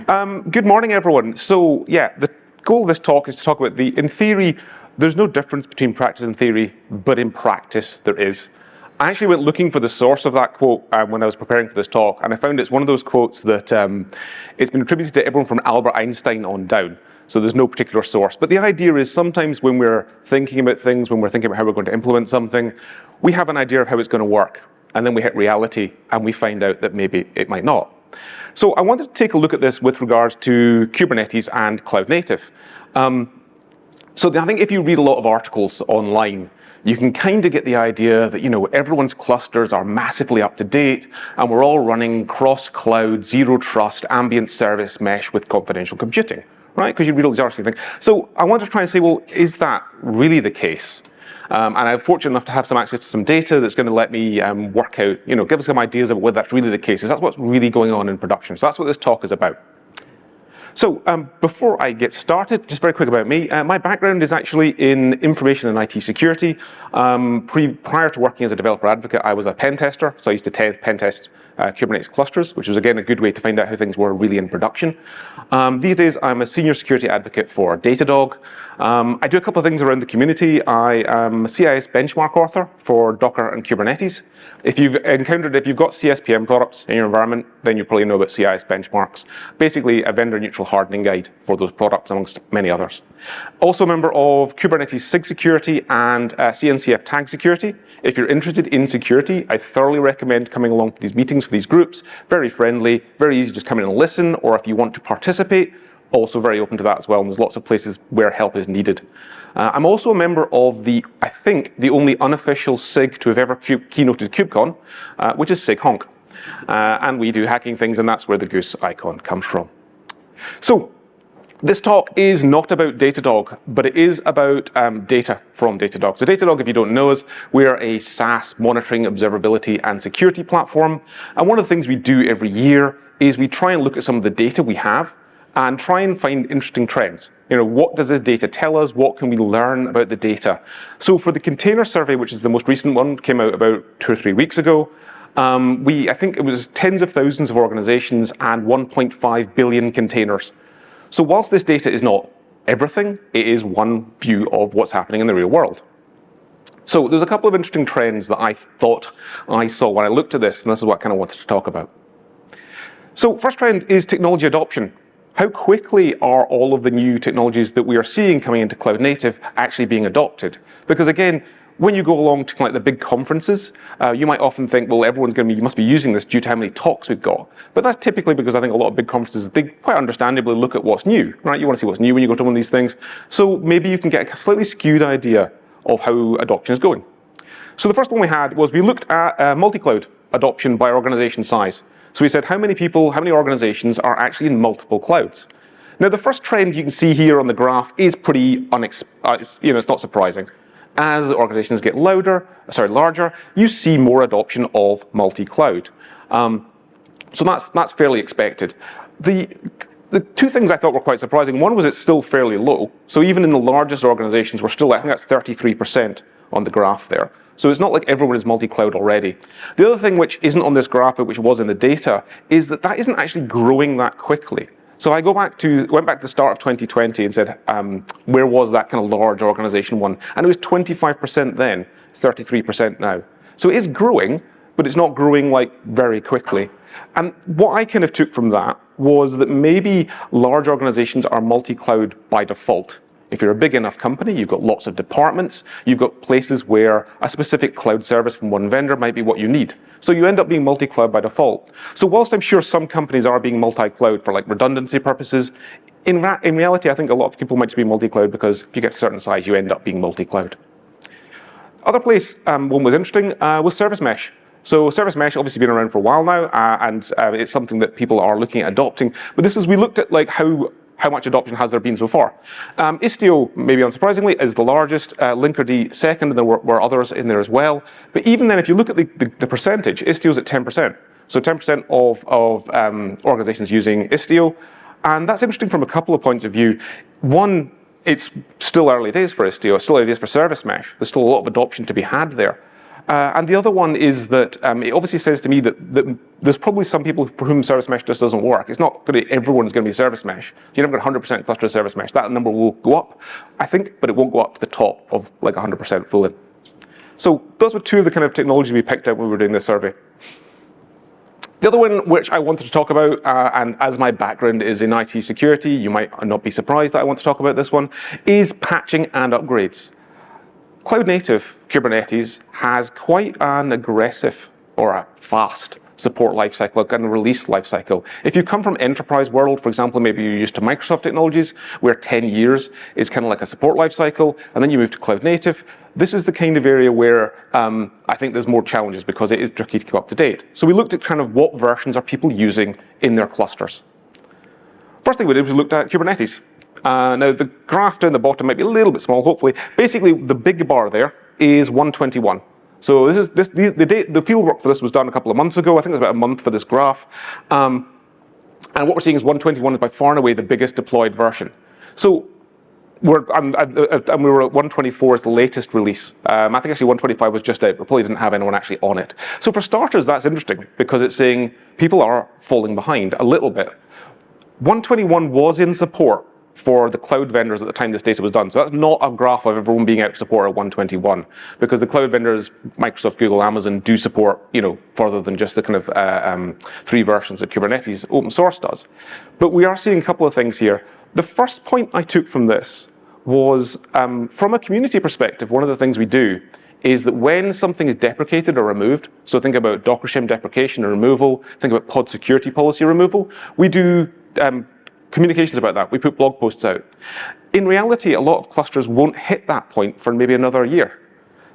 Good morning, everyone. So, yeah, the goal of this talk is to talk about in theory, there's no difference between practice and theory, but in practice, there is. I actually went looking for the source of that quote when I was preparing for this talk, and I found it's one of those quotes that it's been attributed to everyone from Albert Einstein on down. So there's no particular source. But the idea is sometimes when we're thinking about things, when we're thinking about how we're going to implement something, we have an idea of how it's going to work. And then we hit reality, and we find out that maybe it might not. So I wanted to take a look at this with regards to Kubernetes and cloud native. So I think if you read a lot of articles online, you can kind of get the idea that, everyone's clusters are massively up to date and we're all running cross-cloud, zero trust, ambient service mesh with confidential computing, right? Because you read all these articles and think. So I want to try and say, well, is that really the case? And I'm fortunate enough to have some access to some data that's going to let me work out, give us some ideas of whether that's really the case. Is that what's really going on in production? So that's what this talk is about. So before I get started, just very quick about me. My background is actually in information and IT security. Prior to working as a developer advocate, I was a pen tester. So I used to pen test Kubernetes clusters, which was again a good way to find out how things were really in production. These days, I'm a senior security advocate for Datadog. I do a couple of things around the community. I am a CIS benchmark author for Docker and Kubernetes. If you've got CSPM products in your environment, then you probably know about CIS benchmarks. Basically, a vendor-neutral hardening guide for those products, amongst many others. Also a member of Kubernetes SIG security and CNCF tag security. If you're interested in security, I thoroughly recommend coming along to these meetings for these groups. Very friendly, very easy, just come in and listen, or if you want to participate, also very open to that as well, and there's lots of places where help is needed. I'm also a member of I think, the only unofficial SIG to have ever keynoted KubeCon, which is SIG Honk. And we do hacking things, and that's where the goose icon comes from. So, this talk is not about Datadog, but it is about data from Datadog. So Datadog, if you don't know us, we're a SaaS monitoring, observability, and security platform. And one of the things we do every year is we try and look at some of the data we have and try and find interesting trends. What does this data tell us? What can we learn about the data? So for the container survey, which is the most recent one, came out about 2 or 3 weeks ago, I think it was tens of thousands of organizations and 1.5 billion containers. So whilst this data is not everything, it is one view of what's happening in the real world. So there's a couple of interesting trends that I thought I saw when I looked at this, and this is what I kind of wanted to talk about. So first trend is technology adoption. How quickly are all of the new technologies that we are seeing coming into cloud native actually being adopted? Because again, when you go along to like the big conferences, you might often think, well, you must be using this due to how many talks we've got. But that's typically because I think a lot of big conferences, they quite understandably look at what's new, right? You want to see what's new when you go to one of these things. So maybe you can get a slightly skewed idea of how adoption is going. So the first one we had was we looked at multi-cloud adoption by organization size. So we said how many organizations are actually in multiple clouds. Now the first trend you can see here on the graph is pretty it's not surprising. As organizations get larger, you see more adoption of multi-cloud. So that's fairly expected. The two things I thought were quite surprising. One was it's still fairly low. So even in the largest organizations, we're still, I think that's 33% on the graph there. So it's not like everyone is multi-cloud already. The other thing which isn't on this graph, but which was in the data, is that isn't actually growing that quickly. So I went back to the start of 2020 and said, where was that kind of large organization one? And it was 25% then, 33% now. So it is growing, but it's not growing like very quickly. And what I kind of took from that was that maybe large organizations are multi-cloud by default. If you're a big enough company, you've got lots of departments, you've got places where a specific cloud service from one vendor might be what you need. So you end up being multi-cloud by default. So whilst I'm sure some companies are being multi-cloud for like redundancy purposes, in reality, I think a lot of people might just be multi-cloud because if you get to a certain size, you end up being multi-cloud. Other place one was interesting was service mesh. So service mesh obviously been around for a while now, and it's something that people are looking at adopting. But we looked at like how much adoption has there been so far. Istio, maybe unsurprisingly, is the largest, Linkerd second, and there were others in there as well. But even then, if you look at the percentage, Istio's at 10%. So 10% of organizations using Istio. And that's interesting from a couple of points of view. One, it's still early days for Istio, it's still early days for service mesh. There's still a lot of adoption to be had there. And the other one is that it obviously says to me that there's probably some people for whom service mesh just doesn't work. It's not going to, everyone's going to be service mesh. So you're never going to 100% cluster service mesh. That number will go up, I think, but it won't go up to the top of like 100% full in. So those were two of the kind of technologies we picked out when we were doing this survey. The other one which I wanted to talk about, and as my background is in IT security, you might not be surprised that I want to talk about this one, is patching and upgrades. Cloud native Kubernetes has quite an aggressive or a fast support lifecycle and release lifecycle. If you come from enterprise world, for example, maybe you're used to Microsoft technologies, where 10 years is kind of like a support lifecycle, and then you move to cloud native. This is the kind of area where I think there's more challenges because it is tricky to keep up to date. So we looked at kind of what versions are people using in their clusters. First thing we did was we looked at Kubernetes. Now the graph down the bottom might be a little bit small, hopefully. Basically, the big bar there is 121. So the field work for this was done a couple of months ago. I think it was about a month for this graph. And what we're seeing is 121 is by far and away the biggest deployed version. So we were at 124 as the latest release. I think actually 125 was just out. We probably didn't have anyone actually on it. So for starters, that's interesting because it's saying people are falling behind a little bit. 121 was in support for the cloud vendors at the time this data was done. So that's not a graph of everyone being out of support at 121, because the cloud vendors, Microsoft, Google, Amazon, do support, further than just the kind of 3 versions that Kubernetes open source does. But we are seeing a couple of things here. The first point I took from this was, from a community perspective, one of the things we do is that when something is deprecated or removed, so think about Docker shim deprecation or removal, think about pod security policy removal, we do communications about that. We put blog posts out. In reality, a lot of clusters won't hit that point for maybe another year.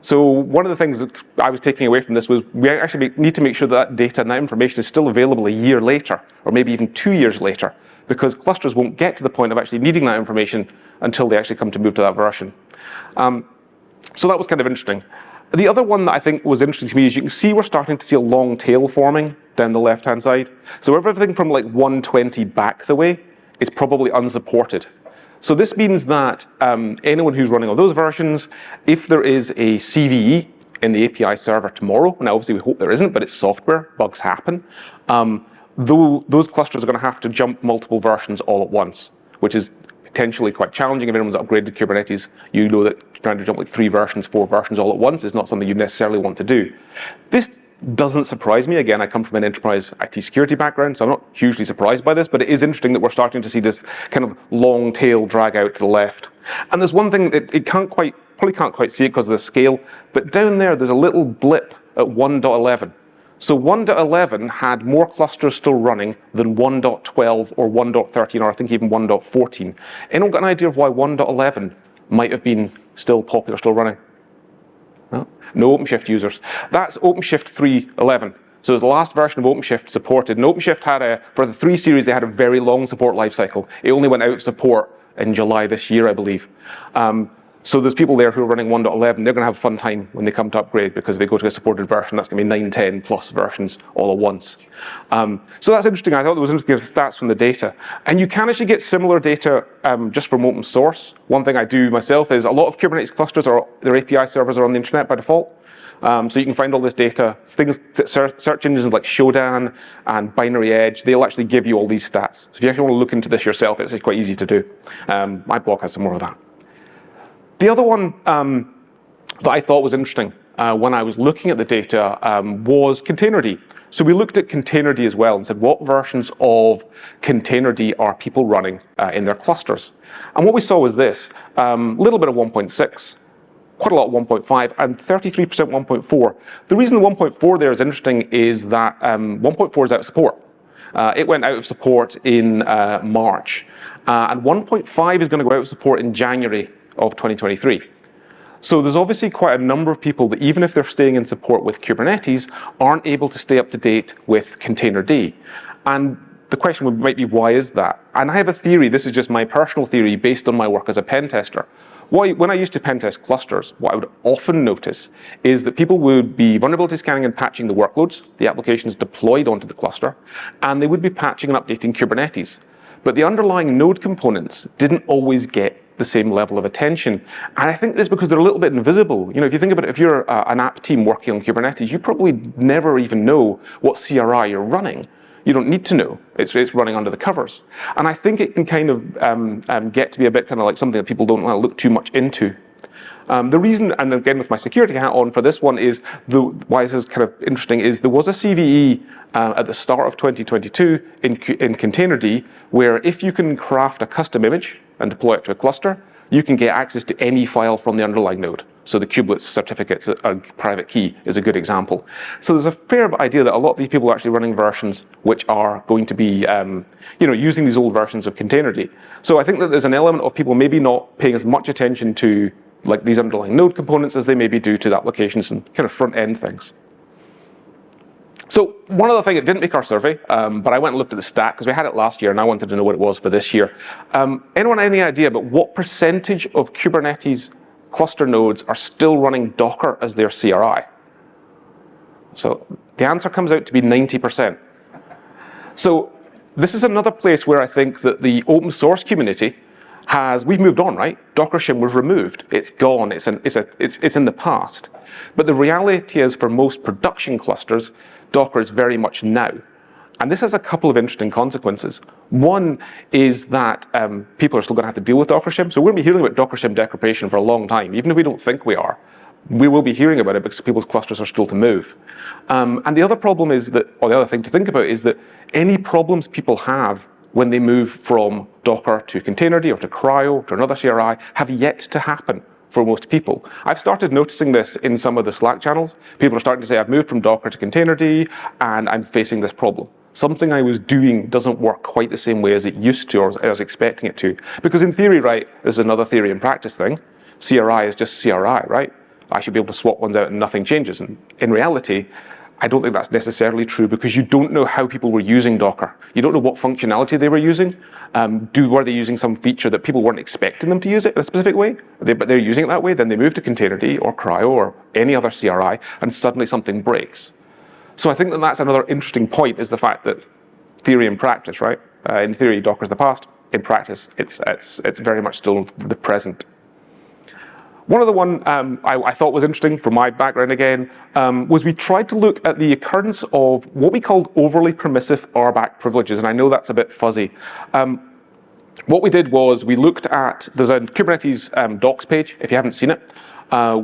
So one of the things that I was taking away from this was we actually need to make sure that data and that information is still available a year later, or maybe even 2 years later, because clusters won't get to the point of actually needing that information until they actually come to move to that version. So that was kind of interesting. The other one that I think was interesting to me is you can see we're starting to see a long tail forming down the left-hand side. So everything from like 120 back the way is probably unsupported. So this means that anyone who's running on those versions, if there is a CVE in the API server tomorrow, now obviously we hope there isn't, but it's software, bugs happen, those clusters are going to have to jump multiple versions all at once, which is potentially quite challenging. If anyone's upgraded to Kubernetes, you know that trying to jump like 3 versions, 4 versions all at once is not something you necessarily want to do. This doesn't surprise me. Again, I come from an enterprise IT security background, so I'm not hugely surprised by this, but it is interesting that we're starting to see this kind of long tail drag out to the left. And there's one thing that it probably can't quite see it because of the scale, but down there's a little blip at 1.11. So 1.11 had more clusters still running than 1.12 or 1.13, or I think even 1.14. Anyone got an idea of why 1.11 might have been still popular, still running? No OpenShift users. That's OpenShift 3.11. So it was the last version of OpenShift supported. And OpenShift had for the 3 series, they had a very long support lifecycle. It only went out of support in July this year, I believe. So there's people there who are running 1.11. They're going to have a fun time when they come to upgrade, because if they go to a supported version, that's going to be 9, 10 plus versions all at once. So that's interesting. I thought there was interesting stats from the data. And you can actually get similar data just from open source. One thing I do myself is a lot of Kubernetes clusters, their API servers are on the internet by default. So you can find all this data. Things, search engines like Shodan and Binary Edge, they'll actually give you all these stats. So if you actually want to look into this yourself, it's quite easy to do. My blog has some more of that. The other one that I thought was interesting when I was looking at the data was Containerd. So we looked at Containerd as well and said, what versions of Containerd are people running in their clusters? And what we saw was this, a little bit of 1.6, quite a lot of 1.5, and 33% 1.4. The reason the 1.4 there is interesting is that 1.4 is out of support. It went out of support in March, and 1.5 is going to go out of support in January of 2023. So there's obviously quite a number of people that, even if they're staying in support with Kubernetes, aren't able to stay up to date with Containerd. And the question might be, why is that? And I have a theory, this is just my personal theory based on my work as a pen tester. When I used to pen test clusters, what I would often notice is that people would be vulnerability scanning and patching the workloads, the applications deployed onto the cluster, and they would be patching and updating Kubernetes. But the underlying node components didn't always get the same level of attention. And I think this is because they're a little bit invisible. If you think about it, if you're an app team working on Kubernetes, you probably never even know what CRI you're running. You don't need to know. It's running under the covers. And I think it can kind of get to be a bit kind of like something that people don't want to look too much into. The reason, and again with my security hat on for this one, is why this is kind of interesting is there was a CVE at the start of 2022 in Containerd where if you can craft a custom image and deploy it to a cluster, you can get access to any file from the underlying node. So the kubelets certificate or private key is a good example. So there's a fair idea that a lot of these people are actually running versions which are going to be using these old versions of Containerd. So I think that there's an element of people maybe not paying as much attention to like these underlying node components as they maybe do to the applications and kind of front end things. So one other thing, it didn't make our survey, but I went and looked at the stat because we had it last year and I wanted to know what it was for this year. Anyone have any idea about what percentage of Kubernetes cluster nodes are still running Docker as their CRI? So the answer comes out to be 90%. So this is another place where I think that the open source community we've moved on, right? Docker shim was removed. It's gone. It's in the past. But the reality is, for most production clusters, Docker is very much now. And this has a couple of interesting consequences. One is that people are still going to have to deal with Docker shim. So we're going to be hearing about Docker shim deprecation for a long time, even if we don't think we are. We will be hearing about it because people's clusters are still to move. And the other problem is that, or the other thing to think about is that any problems people have when they move from Docker to Containerd or to Cryo to another CRI have yet to happen for most people. I've started noticing this in some of the Slack channels. People are starting to say, I've moved from Docker to Containerd and I'm facing this problem. Something I was doing doesn't work quite the same way as it used to or as I was expecting it to. Because in theory, right, this is another theory and practice thing. CRI is just CRI, right? I should be able to swap ones out and nothing changes. And in reality, I don't think that's necessarily true because you don't know how people were using Docker. You don't know what functionality they were using. Were they using some feature that people weren't expecting them to use it in a specific way, but they're using it that way, then they move to Containerd or Cryo or any other CRI and suddenly something breaks. So I think that that's another interesting point is the fact that theory and practice, right? In theory, Docker's the past. In practice, it's very much still the present. One other one I thought was interesting from my background again was we tried to look at the occurrence of what we called overly permissive RBAC privileges, and I know that's a bit fuzzy. What we did was we looked at, there's a Kubernetes docs page, if you haven't seen it,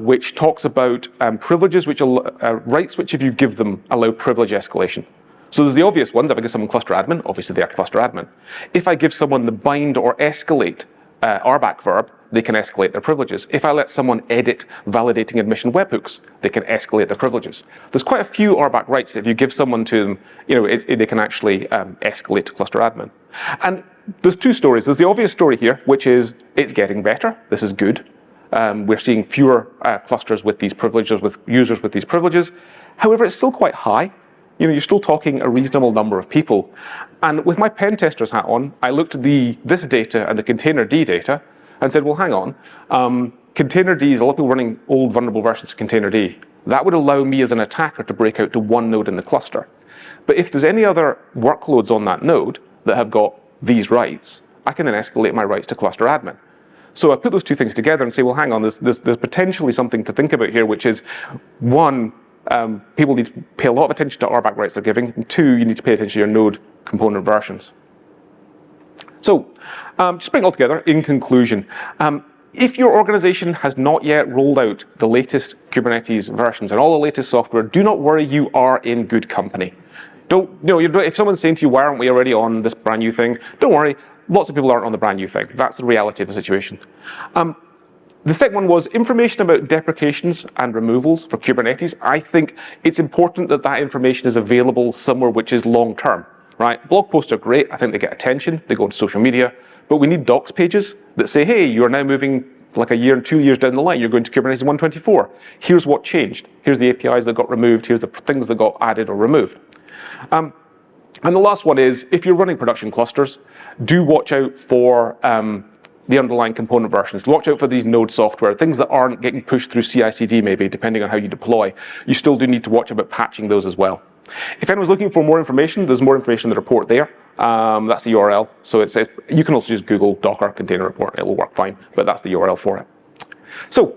which talks about privileges, rights which if you give them allow privilege escalation. So there's the obvious ones. If I give someone cluster admin, obviously they are cluster admin. If I give someone the bind or escalate RBAC verb, they can escalate their privileges. If I let someone edit validating admission webhooks, they can escalate their privileges. There's quite a few RBAC rights that if you give someone to them, they can actually escalate to cluster admin. And there's two stories. There's the obvious story here, which is it's getting better. This is good. We're seeing fewer clusters with these privileges, with users with these privileges. However, it's still quite high. You're still talking a reasonable number of people. And with my pen tester's hat on, I looked at this data and the Containerd data and said, well, hang on. Containerd is a lot of people running old vulnerable versions of Containerd. That would allow me as an attacker to break out to one node in the cluster. But if there's any other workloads on that node that have got these rights, I can then escalate my rights to cluster admin. So I put those two things together and say, well, hang on, there's potentially something to think about here, which is one, people need to pay a lot of attention to RBAC rights they're giving, and two, you need to pay attention to your node component versions. So, just bring it all together, in conclusion, if your organization has not yet rolled out the latest Kubernetes versions and all the latest software, do not worry, you are in good company. If someone's saying to you, why aren't we already on this brand new thing? Don't worry, lots of people aren't on the brand new thing. That's the reality of the situation. The second one was information about deprecations and removals for Kubernetes. I think it's important that that information is available somewhere which is long-term, right? Blog posts are great. I think they get attention. They go on social media. But we need docs pages that say, hey, you're now moving like a year and 2 years down the line. You're going to Kubernetes 124. Here's what changed. Here's the APIs that got removed. Here's the things that got added or removed. And the last one is, if you're running production clusters, do watch out for the underlying component versions. Watch out for these node software, things that aren't getting pushed through CI/CD maybe, depending on how you deploy. You still do need to watch about patching those as well. If anyone's looking for more information, there's more information in the report there. That's the URL. So you can also just Google Docker container report. It will work fine, but that's the URL for it. So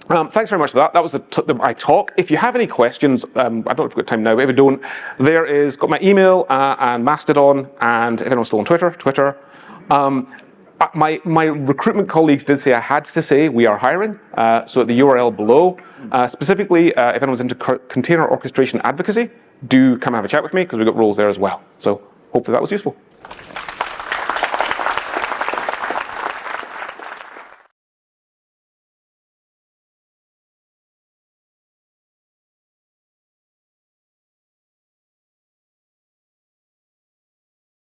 thanks very much for that. That was my talk. If you have any questions, I don't know if we've got time now, but if you don't, there is got my email and Mastodon, and if anyone's still on Twitter. My recruitment colleagues did say I had to say we are hiring, so at the URL below, specifically if anyone's into container orchestration advocacy, do come have a chat with me because we've got roles there as well. So hopefully that was useful.